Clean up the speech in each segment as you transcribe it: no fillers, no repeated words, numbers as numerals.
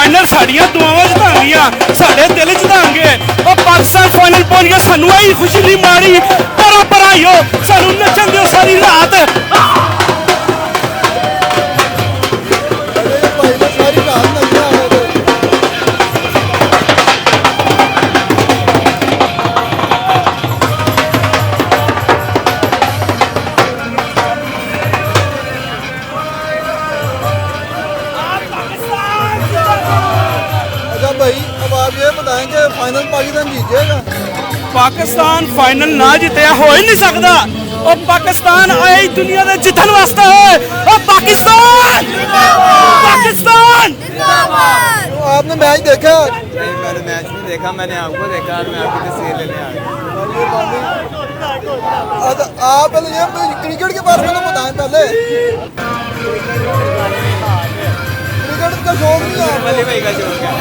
Final साड़ियां दुआवां च धांगियां साडे दिल च धांगे ओ पाकिस्तान फाइनल पहुंच गया सानू आई खुशी नहीं माड़ी पर आइयो सानू नचन दियो सारी रात भाई अब आप ये बताएंगे फाइनल पाकिस्तान जीतेगा? पाकिस्तान फाइनल ना जितया हो ही नहीं सकता और पाकिस्तान आई दुनिया में जितन वास्ते है और पाकिस्तान पाकिस्तान तो आपने मैच देखा? नहीं मैंने मैच नहीं देखा, मैंने आपको देखा, मैं आपकी तस्वीर लेने आ गया। आप ये क्रिकेट के बारे में तो बताएं पहले। क्रिकेट का शौक नहीं है? मल्ली भाई का शौक है।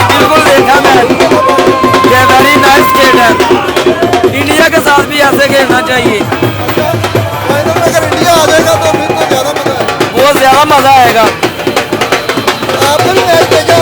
बिल्कुल देखा मैच, ये वेरी नाइस गेम है। इंडिया के साथ भी ऐसे खेलना चाहिए। फाइनल में अगर इंडिया आ जाएगा तो फिर तो ज़्यादा मजा है। बहुत ज़्यादा मज़ा आएगा। आपने भी मैच देखा?